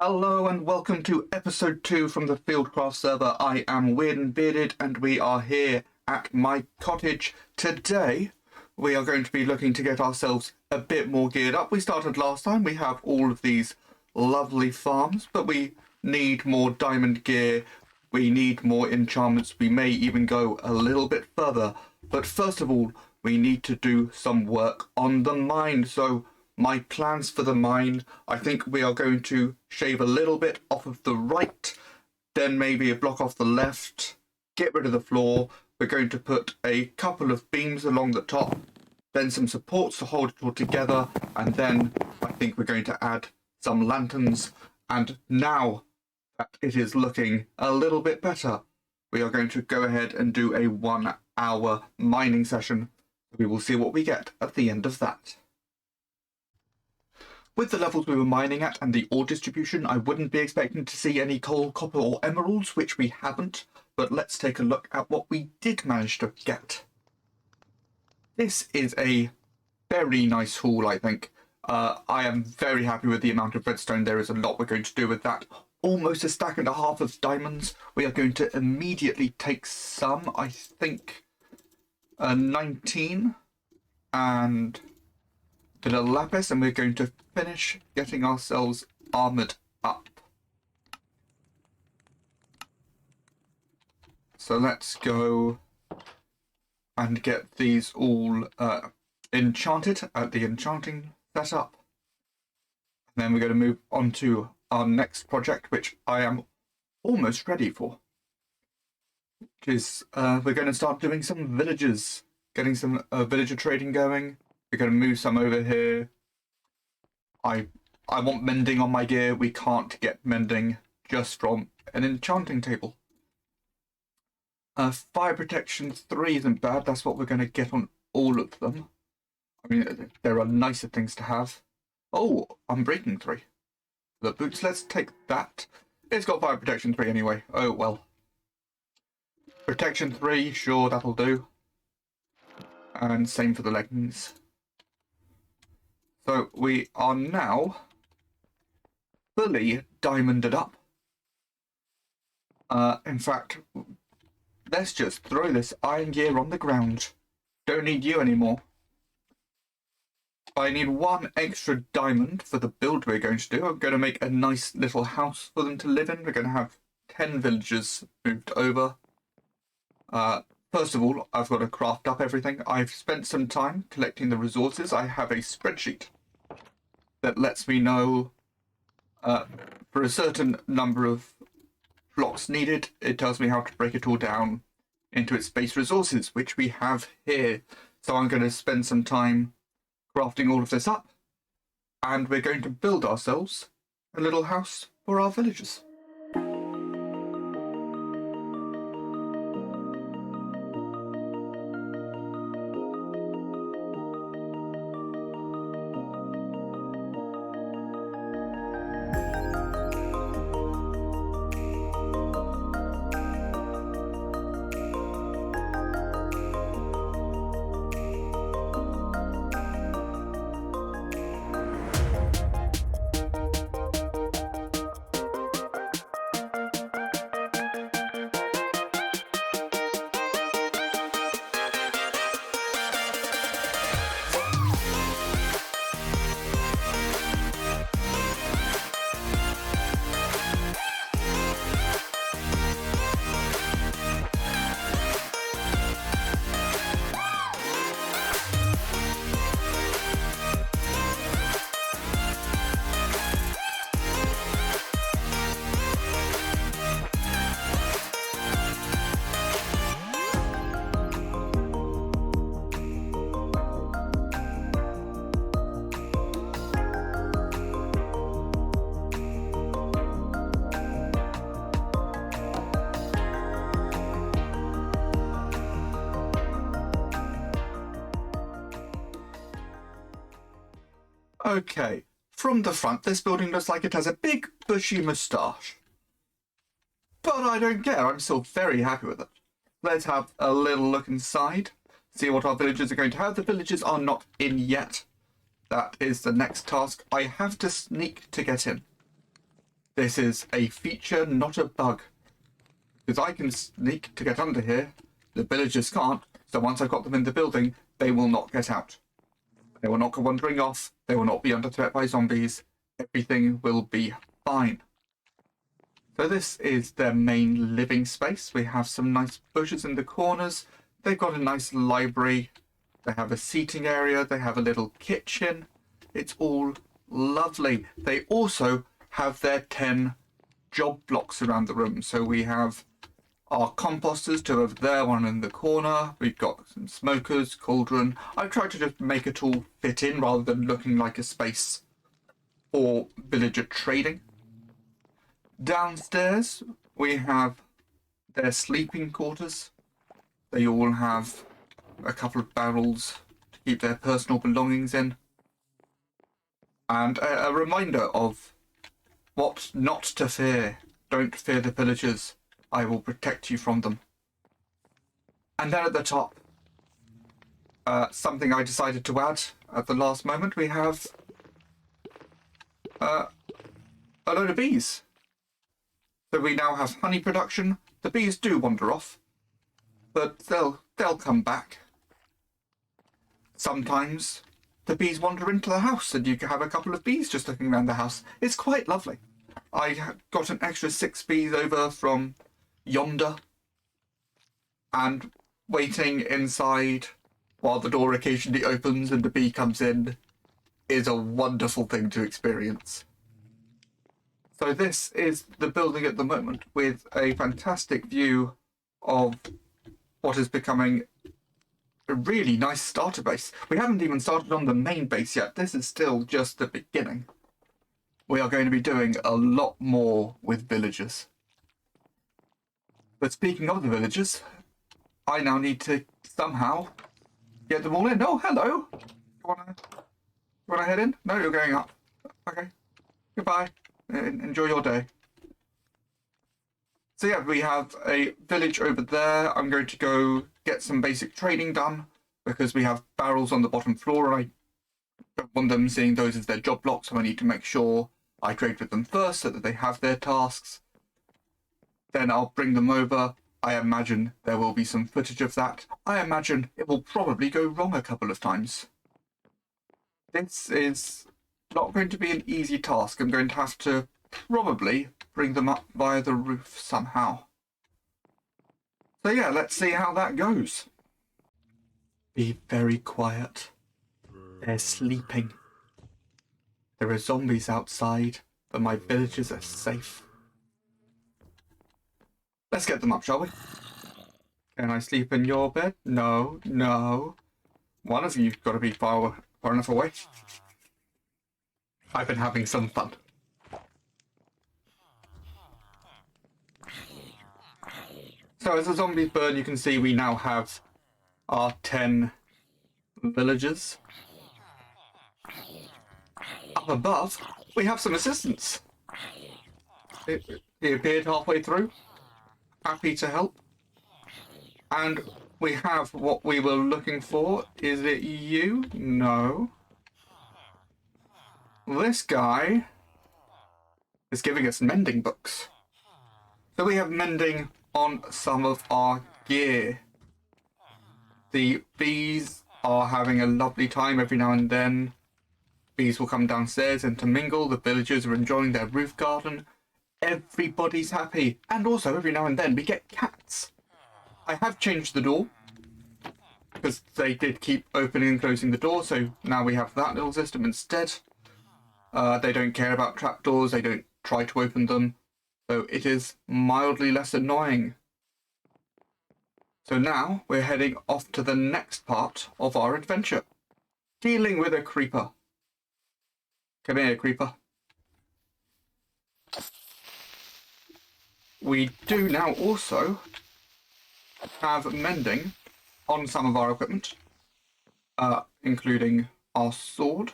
Hello and welcome to episode 2 from the FieldCraft server. I am WeirdAndBearded and we are here at my cottage. Today we are going to be looking to get ourselves a bit more geared up. We started last time, we have all of these lovely farms, but we need more diamond gear, we need more enchantments, we may even go a little bit further. But first of all, we need to do some work on the mine. So my plans for the mine, I think we are going to shave a little bit off of the right, then maybe a block off the left, get rid of the floor. We're going to put a couple of beams along the top, then some supports to hold it all together, and then I think we're going to add some lanterns. And now that it is looking a little bit better, we are going to go ahead and do a 1 hour mining session. We will see what we get at the end of that. With the levels we were mining at and the ore distribution, I wouldn't be expecting to see any coal, copper or emeralds, which we haven't, but let's take a look at what we did manage to get. This is a very nice haul, I think. I am very happy with the amount of redstone. There is a lot we're going to do with that. Almost a stack and a half of diamonds. We are going to immediately take some, I think 19 and a little lapis, and we're going to finish getting ourselves armored up. So let's go and get these all enchanted at the enchanting setup. And then we're going to move on to our next project, which I am almost ready for. Which is, we're going to start doing some villages, getting some villager trading going. We're going to move some over here. I want mending on my gear. We can't get mending just from an enchanting table. Fire protection 3 isn't bad. That's what we're going to get on all of them. I mean, there are nicer things to have. Oh, unbreaking 3. The boots, let's take that. It's got fire protection 3 anyway. Oh, well. Protection 3, sure, that'll do. And same for the leggings. So we are now fully diamonded up. In fact, let's just throw this iron gear on the ground. Don't need you anymore. I need 1 extra diamond for the build we're going to do. I'm going to make a nice little house for them to live in. We're going to have 10 villagers moved over. First of all, I've got to craft up everything. I've spent some time collecting the resources. I have a spreadsheet that lets me know for a certain number of blocks needed. It tells me how to break it all down into its base resources, which we have here. So I'm going to spend some time crafting all of this up, and we're going to build ourselves a little house for our villagers. Okay, from the front, this building looks like it has a big, bushy moustache. But I don't care, I'm still very happy with it. Let's have a little look inside, see what our villagers are going to have. The villagers are not in yet. That is the next task. I have to sneak to get in. This is a feature, not a bug. Because I can sneak to get under here, the villagers can't, so once I've got them in the building, they will not get out. They will not go wandering off, they will not be under threat by zombies, everything will be fine. So this is their main living space. We have some nice bushes in the corners, they've got a nice library, they have a seating area, they have a little kitchen, it's all lovely. They also have their 10 job blocks around the room, so we have our composters, 2 over there, 1 in the corner. We've got some smokers, cauldron. I've tried to just make it all fit in rather than looking like a space for villager trading. Downstairs, we have their sleeping quarters. They all have a couple of barrels to keep their personal belongings in. And a reminder of what not to fear. Don't fear the villagers. I will protect you from them. And then at the top, something I decided to add at the last moment, we have a load of bees. So we now have honey production. The bees do wander off, but they'll come back. Sometimes the bees wander into the house and you can have a couple of bees just looking around the house. It's quite lovely. I got an extra 6 bees over from yonder, and waiting inside while the door occasionally opens and the bee comes in is a wonderful thing to experience. So this is the building at the moment with a fantastic view of what is becoming a really nice starter base. We haven't even started on the main base yet. This is still just the beginning. We are going to be doing a lot more with villagers. But speaking of the villagers, I now need to somehow get them all in. Oh, hello. You wanna head in? No, you're going up. Okay. Goodbye. Enjoy your day. So yeah, we have a village over there. I'm going to go get some basic trading done because we have barrels on the bottom floor and I don't want them seeing those as their job blocks, so I need to make sure I trade with them first so that they have their tasks. Then I'll bring them over. I imagine there will be some footage of that. I imagine it will probably go wrong a couple of times. This is not going to be an easy task. I'm going to have to probably bring them up via the roof somehow. So yeah, let's see how that goes. Be very quiet. They're sleeping. There are zombies outside, but my villagers are safe. Let's get them up, shall we? Can I sleep in your bed? No, no. One of you's got to be far enough away. I've been having some fun. So as the zombies burn, you can see we now have our 10 villagers. Up above, we have some assistants. He appeared halfway through. Happy to help. And we have what we were looking for. Is it you? No. This guy is giving us mending books. So we have mending on some of our gear. The bees are having a lovely time every now and then. Bees will come downstairs and to mingle. The villagers are enjoying their roof garden. Everybody's happy. And also, every now and then, we get cats. I have changed the door, because they did keep opening and closing the door, so now we have that little system instead. They don't care about trapdoors, they don't try to open them, so it is mildly less annoying. So now, we're heading off to the next part of our adventure. Dealing with a creeper. Come here, creeper. We do now also have mending on some of our equipment, including our sword.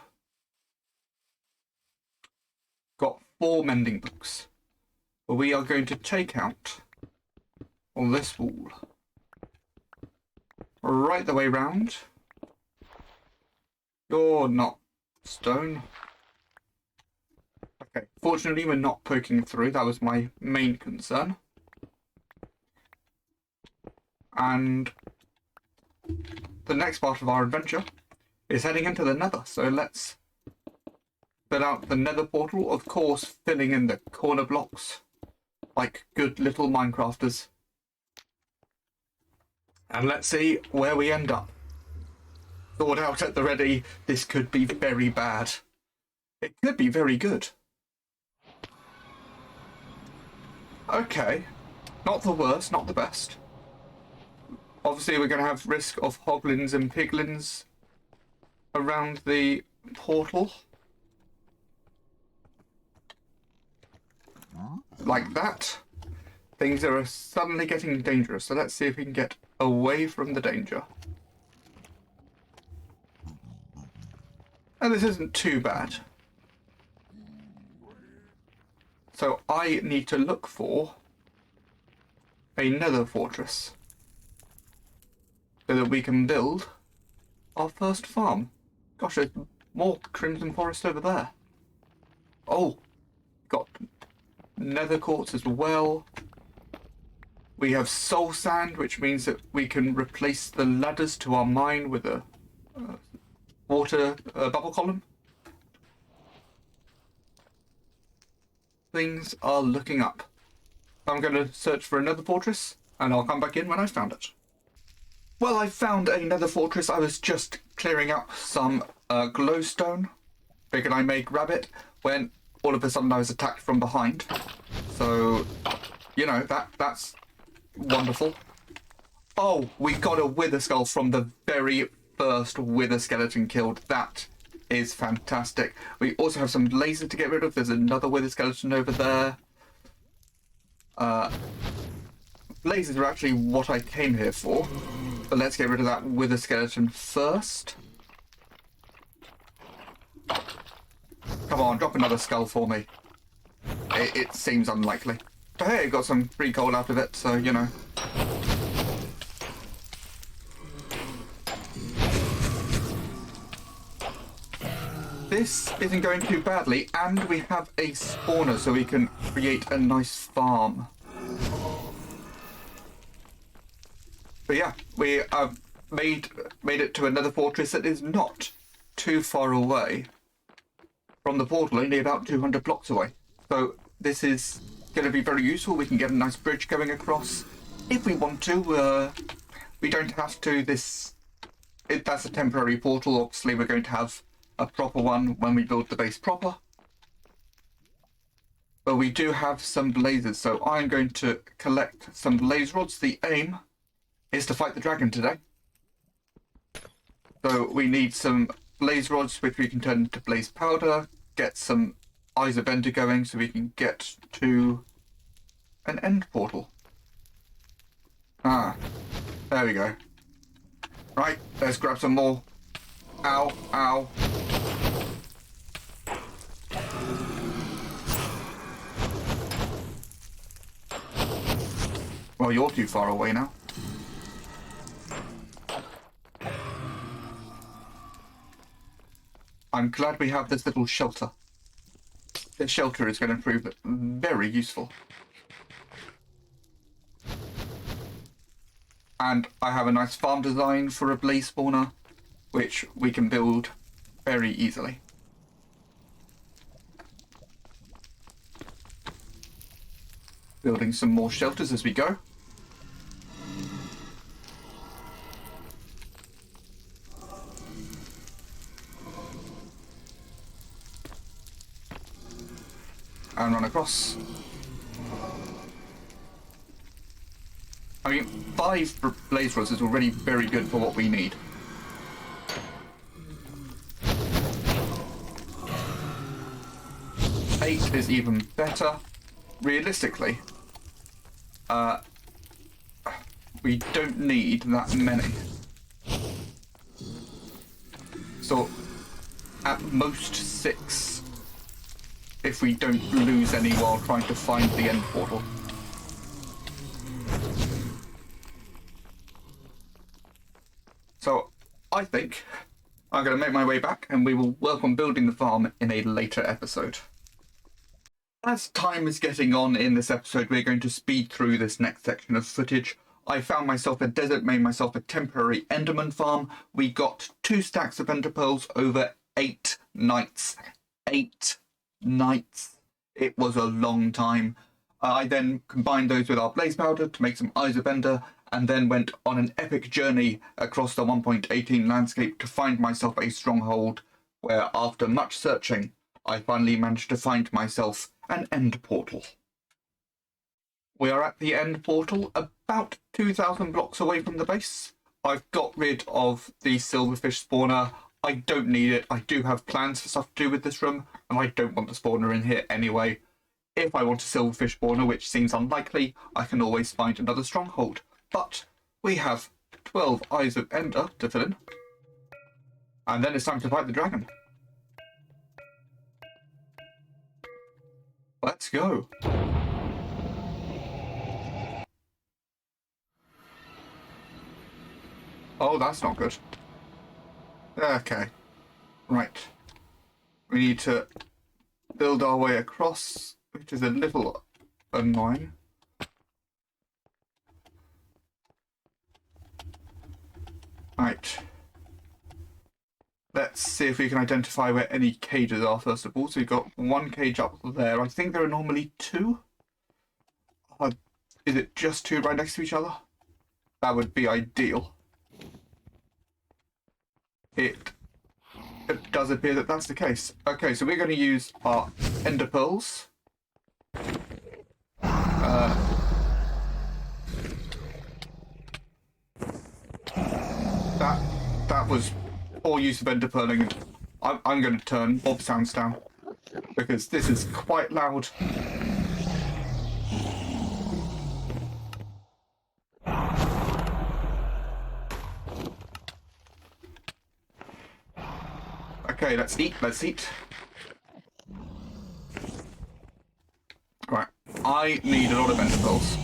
Got 4 mending books. We are going to take out on this wall, right the way round. You're not stone. I Okay, fortunately we're not poking through. That was my main concern. And the next part of our adventure is heading into the Nether. So let's fill out the Nether portal, of course, filling in the corner blocks like good little Minecrafters. And let's see where we end up. Thought out at the ready, this could be very bad. It could be very good. Okay, not the worst, not the best. Obviously we're going to have risk of hoglins and piglins around the portal. Like that. Things are suddenly getting dangerous, so let's see if we can get away from the danger. And this isn't too bad. So I need to look for a nether fortress so that we can build our first farm. Gosh, there's more crimson forest over there. Oh, got nether quartz as well. We have soul sand, which means that we can replace the ladders to our mine with a water bubble column. Things are looking up. I'm going to search for another fortress, and I'll come back in when I've found it. Well, I found another fortress. I was just clearing up some glowstone. Figured I may grab it when all of a sudden I was attacked from behind. So, you know, that's wonderful. Oh, we got a wither skull from the very first wither skeleton killed. That is fantastic. We also have some blazes to get rid of. There's another wither skeleton over there. Blazes are actually what I came here for. But let's get rid of that wither skeleton first. Come on, drop another skull for me. It seems unlikely. But hey, got some free coal out of it, so, you know. This isn't going too badly, and we have a spawner so we can create a nice farm. But yeah, we have made it to another fortress that is not too far away from the portal, only about 200 blocks away. So this is going to be very useful. We can get a nice bridge going across if we want to. We don't have to. That's a temporary portal. Obviously, we're going to have a proper one when we build the base proper. But we do have some blazes, so I'm going to collect some blaze rods. The aim is to fight the dragon today. So we need some blaze rods which we can turn into blaze powder, get some eyes of ender going so we can get to an end portal. Ah, there we go. Right, let's grab some more. Ow, ow. Well, you're too far away now. I'm glad we have this little shelter. This shelter is going to prove very useful. And I have a nice farm design for a blaze spawner, which we can build very easily. Building some more shelters as we go. And run across. I mean, 5 blaze rods is already very good for what we need. Eight is even better. Realistically, we don't need that many. So, at most 6. If we don't lose any while trying to find the end portal. So, I think I'm going to make my way back and we will work on building the farm in a later episode. As time is getting on in this episode, we're going to speed through this next section of footage. I found myself a desert, made myself a temporary Enderman farm. We got 2 stacks of Ender pearls over 8 nights. 8 nights. It was a long time. I then combined those with our blaze powder to make some Eyes of Ender, and then went on an epic journey across the 1.18 landscape to find myself a stronghold, where after much searching, I finally managed to find myself an end portal. We are at the end portal, about 2,000 blocks away from the base. I've got rid of the silverfish spawner. I don't need it. I do have plans for stuff to do with this room, and I don't want the spawner in here anyway. If I want a silverfish spawner, which seems unlikely, I can always find another stronghold. But we have 12 Eyes of Ender to fill in. And then it's time to fight the dragon. Let's go. Oh, that's not good. Okay. Right. We need to build our way across, which is a little annoying. Right. Let's see if we can identify where any cages are, first of all. So we've got 1 cage up there. I think there are normally 2. Is it just 2 right next to each other? That would be ideal. It does appear that that's the case. Okay, so we're going to use our Ender pearls. That was poor use of Ender pearling. I'm going to turn Bob sounds down because this is quite loud. Okay, let's eat. Right, I need a lot of Ender pearls.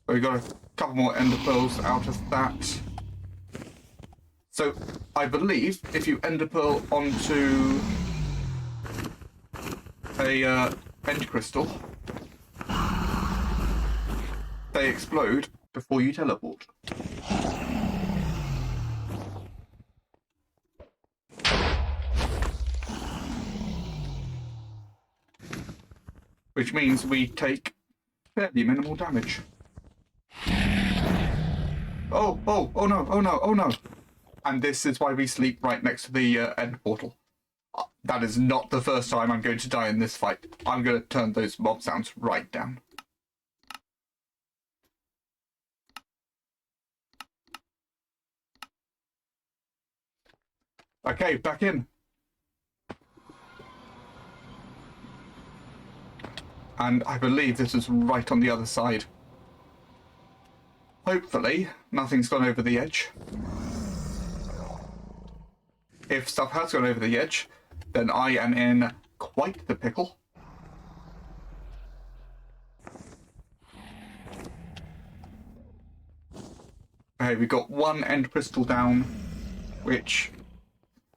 We got a couple more Ender pearls out of that. So I believe if you Ender pearl onto a End crystal, they explode before you teleport. Which means we take fairly minimal damage. Oh no. And this is why we sleep right next to the end portal. That is not the first time I'm going to die in this fight. I'm going to turn those mob sounds right down. Okay, back in. And I believe this is right on the other side. Hopefully, nothing's gone over the edge. If stuff has gone over the edge, then I am in quite the pickle. Okay, we got 1 end crystal down, which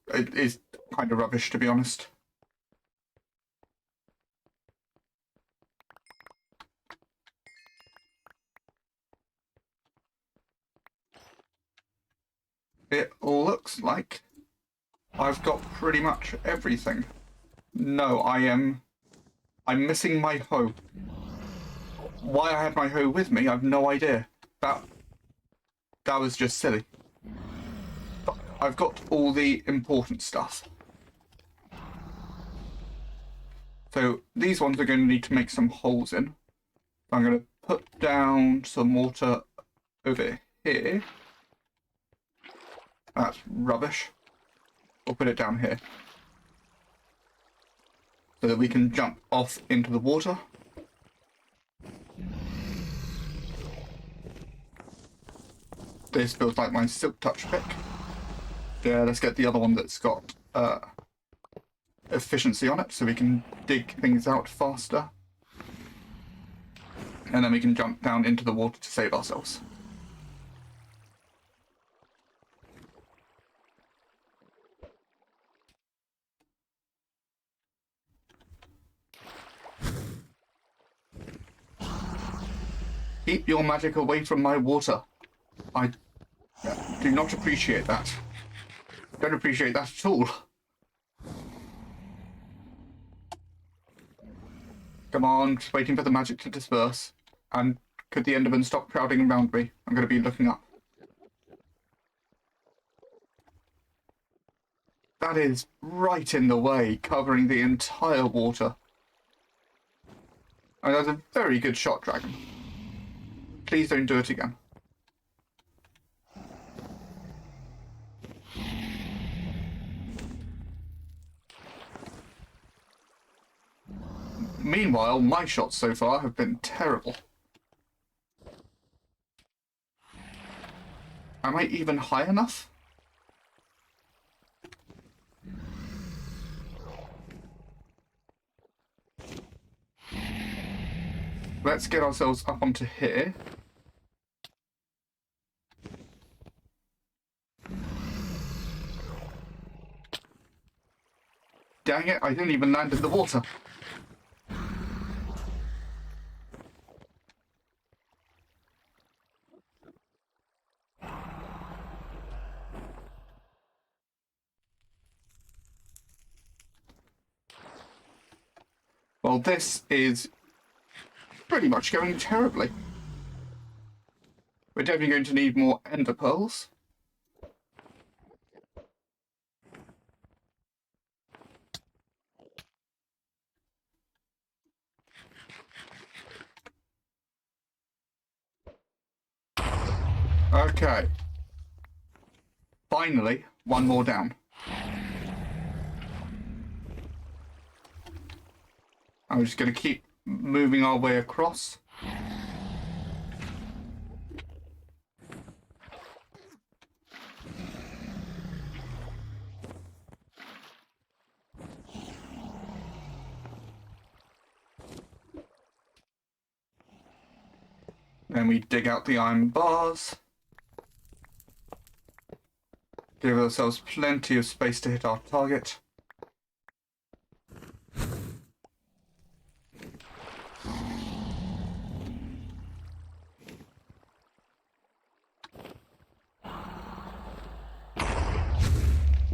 is kind of rubbish, to be honest. It looks like I've got pretty much everything. No, I'm missing my hoe. Why I had my hoe with me, I've no idea. That was just silly. But I've got all the important stuff. So these ones are going to need to make some holes in. I'm going to put down some water over here. That's rubbish. We'll put it down here so that we can jump off into the water. This feels like my silk touch pick. Yeah, let's get the other one that's got efficiency on it so we can dig things out faster. And then we can jump down into the water to save ourselves. Keep your magic away from my water. I do not appreciate that. Don't appreciate that at all. Come on, just waiting for the magic to disperse. And could the Enderman stop crowding around me? I'm going to be looking up. That is right in the way, covering the entire water. And that's a very good shot, dragon. Please don't do it again. Meanwhile, my shots so far have been terrible. Am I even high enough? Let's get ourselves up onto here. Dang it, I didn't even land in the water. Well, this is pretty much going terribly. We're definitely going to need more ender pearls. Okay. Finally, one more down. I'm just going to keep moving our way across. Then we dig out the iron bars. Give ourselves plenty of space to hit our target.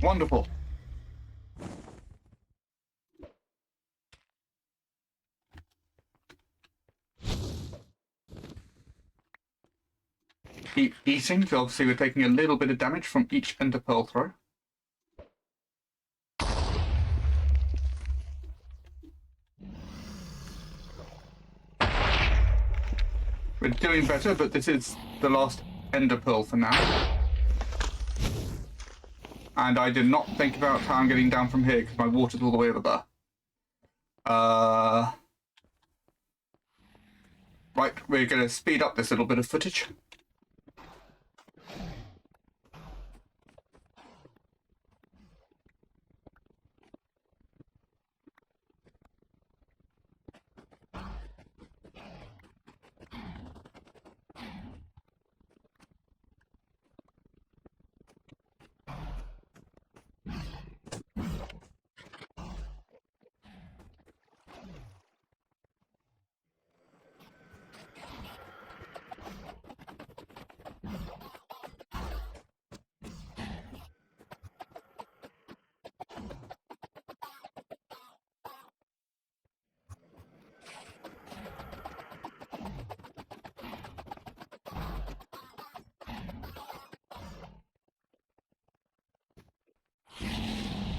Wonderful. Keep eating, so obviously we're taking a little bit of damage from each ender pearl throw. We're doing better, but this is the last ender pearl for now. And I did not think about how I'm getting down from here because my water's all the way over there. Right, we're going to speed up this little bit of footage.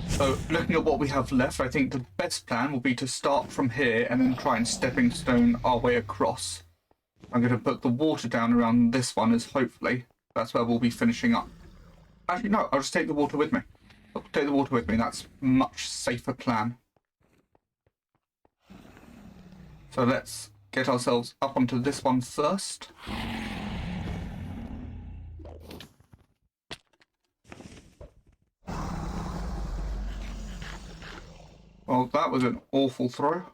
So, looking at what we have left, I think the best plan will be to start from here and then try and stepping stone our way across. I'm going to put the water down around this one as hopefully that's where we'll be finishing up. Actually, no, I'll just take the water with me. I'll take the water with me, that's a much safer plan. So let's get ourselves up onto this one first. Well, that was an awful throw.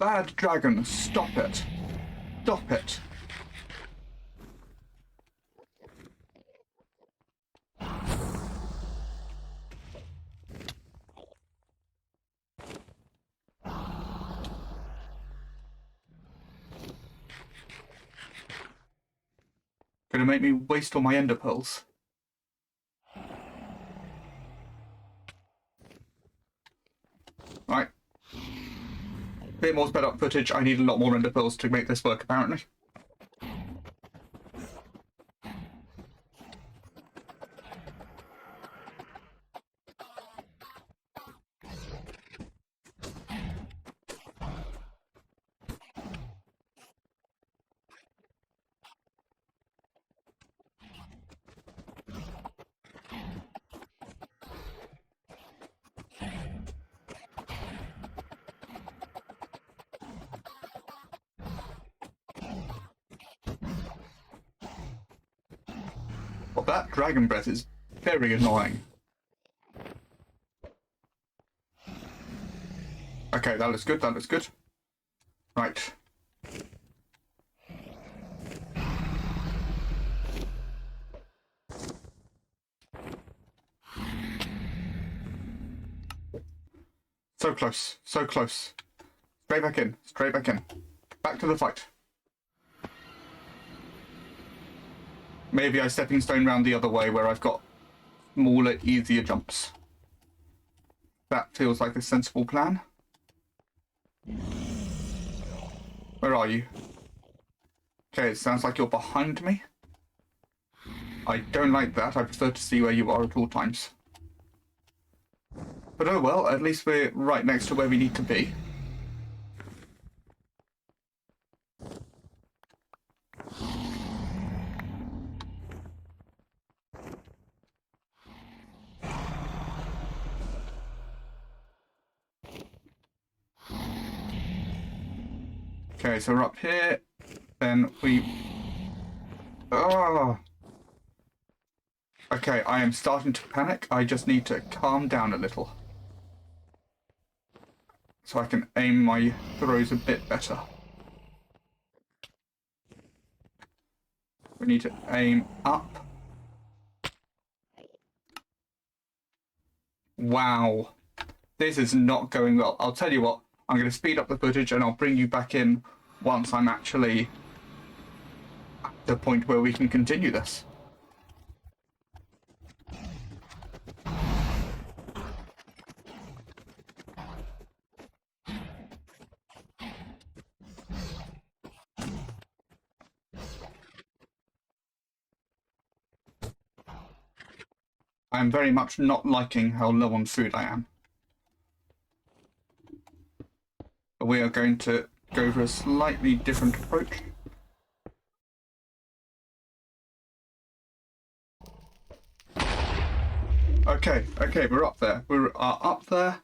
bad dragon, stop it. Stop it. Gonna make me waste all my ender pearls. Right. Bit more sped up footage. I need a lot more ender pearls to make this work, apparently. Well, that dragon breath is very annoying. Okay, that looks good, that looks good. Right. So close, so close. Straight back in, straight back in. Back to the fight. Maybe I stepping stone round the other way where I've got smaller, easier jumps. That feels like a sensible plan. Where are you? Okay, it sounds like you're behind me. I don't like that. I prefer to see where you are at all times. But oh well, at least we're right next to where we need to be. Okay, so we're up here, then we... Oh! Okay, I am starting to panic. I just need to calm down a little. So I can aim my throws a bit better. We need to aim up. Wow. This is not going well. I'll tell you what, I'm going to speed up the footage and I'll bring you back in once I'm actually at the point where we can continue this. I am very much not liking how low on food I am. But we are going to go for a slightly different approach. Okay, we're up there. We are up there.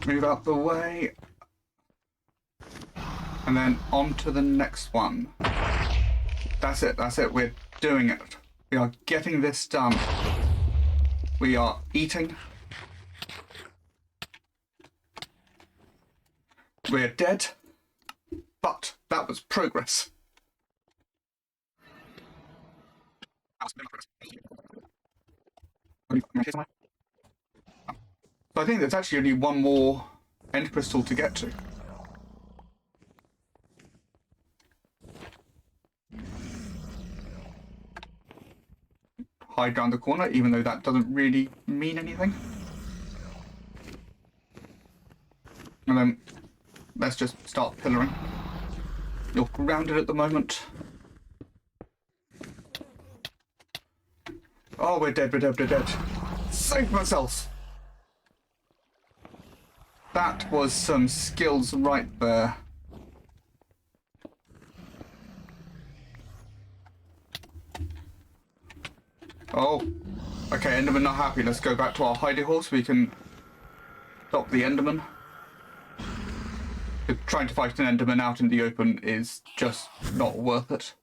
Move out the way. And then on to the next one. That's it, we're doing it. We are getting this done. We are eating. We're dead. But that was progress. So I think there's actually only one more end crystal to get to. Hide around the corner, even though that doesn't really mean anything. And then let's just start pillaring. You're grounded at the moment. Oh, we're dead. Save myself! That was some skills right there. Oh, okay, Enderman not happy. Let's go back to our hidey hole so we can stop the Enderman. Trying to fight an Enderman out in the open is just not worth it.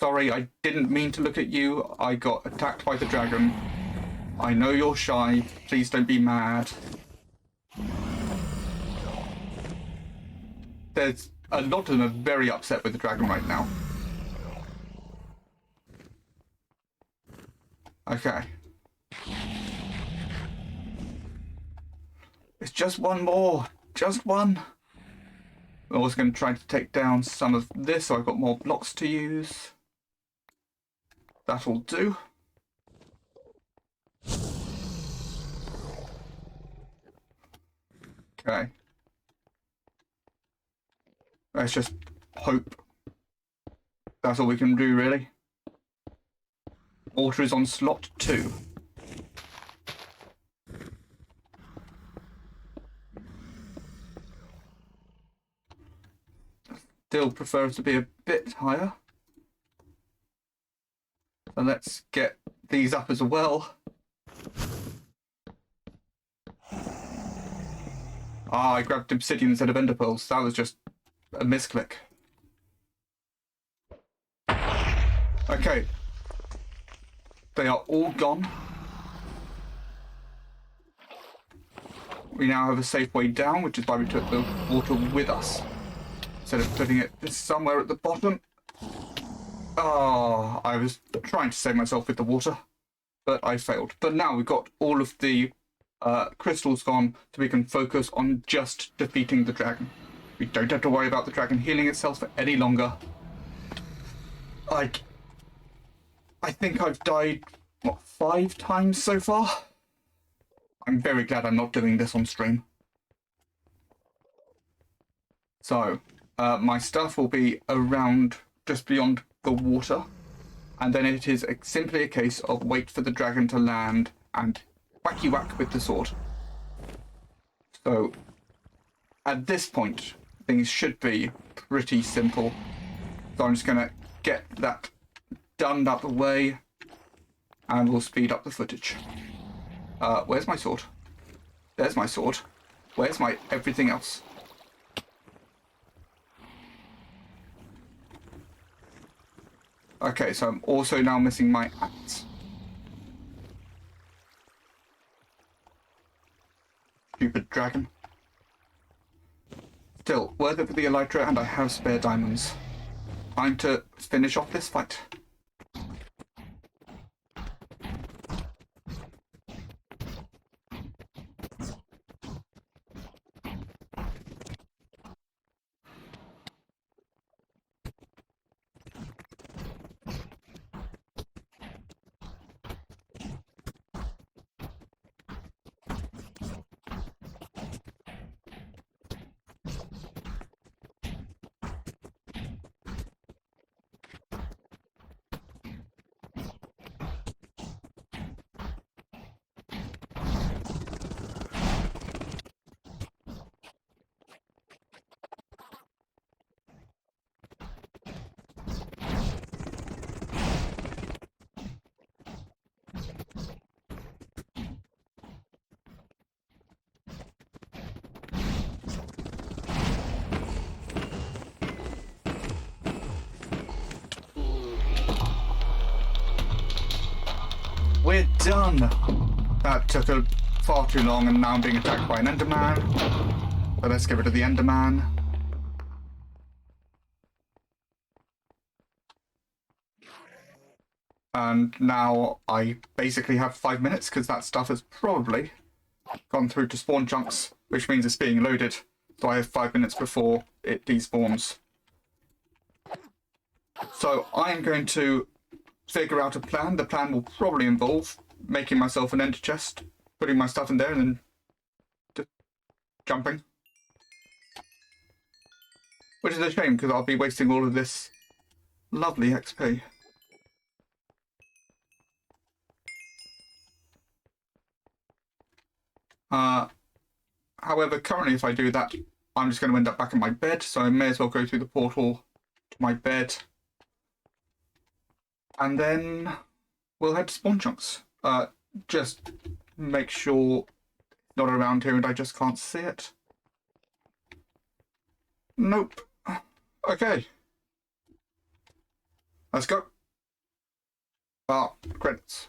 Sorry, I didn't mean to look at you. I got attacked by the dragon. I know you're shy. Please don't be mad. There's a lot of them are very upset with the dragon right now. Okay. It's just one more. Just one. I'm also going to try to take down some of this so I've got more blocks to use. That'll do. Okay. Let's just hope. That's all we can do, really. Water is on slot 2. Still prefer it to be a bit higher. So let's get these up as well. Ah, I grabbed obsidian instead of ender pearls. That was just a misclick. Okay. They are all gone. We now have a safe way down, which is why we took the water with us, instead of putting it somewhere at the bottom. Ah, I was trying to save myself with the water, but I failed. But now we've got all of the crystals gone, so we can focus on just defeating the dragon. We don't have to worry about the dragon healing itself for any longer. I think I've died, what, 5 times so far? I'm very glad I'm not doing this on stream. So, my stuff will be around just beyond the water, and then it is simply a case of wait for the dragon to land and whacky whack with the sword. So, at this point, things should be pretty simple. So I'm just going to get that done out the way, and we'll speed up the footage. Where's my sword? There's my sword. Where's my everything else? Okay, so I'm also now missing my axe. Stupid dragon. Still, worth it for the elytra, and I have spare diamonds. Time to finish off this fight. We're done! That took far too long, and now I'm being attacked by an enderman. So let's get rid of the enderman. And now I basically have 5 minutes, because that stuff has probably gone through to spawn chunks, which means it's being loaded. So I have 5 minutes before it despawns. So I'm going to figure out a plan. The plan will probably involve making myself an ender chest, putting my stuff in there, and then just jumping. Which is a shame, because I'll be wasting all of this lovely XP. However, currently if I do that, I'm just going to end up back in my bed, so I may as well go through the portal to my bed. And then we'll head to spawn chunks. Just make sure it's not around here and I just can't see it. Nope. Okay. Let's go. Credits.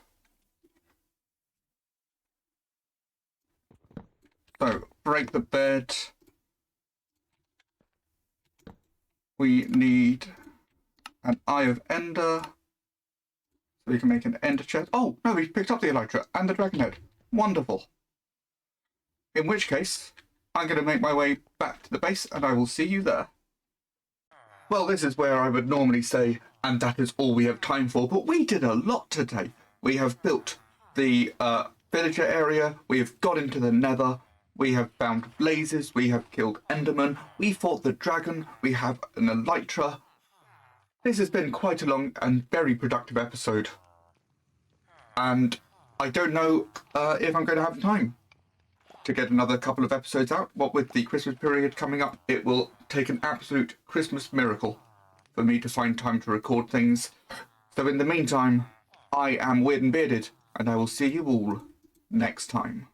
So, break the bed. We need an Eye of Ender. So we can make an Ender chest. Oh, no, we picked up the Elytra and the Dragon Head. Wonderful. In which case, I'm going to make my way back to the base and I will see you there. Well, this is where I would normally say, and that is all we have time for, but we did a lot today. We have built the villager area, we have got into the nether, we have found blazes, we have killed Enderman, we fought the dragon, we have an Elytra. This has been quite a long and very productive episode. And I don't know if I'm going to have time to get another couple of episodes out. What with the Christmas period coming up, it will take an absolute Christmas miracle for me to find time to record things. So in the meantime, I am Weird and Bearded, and I will see you all next time.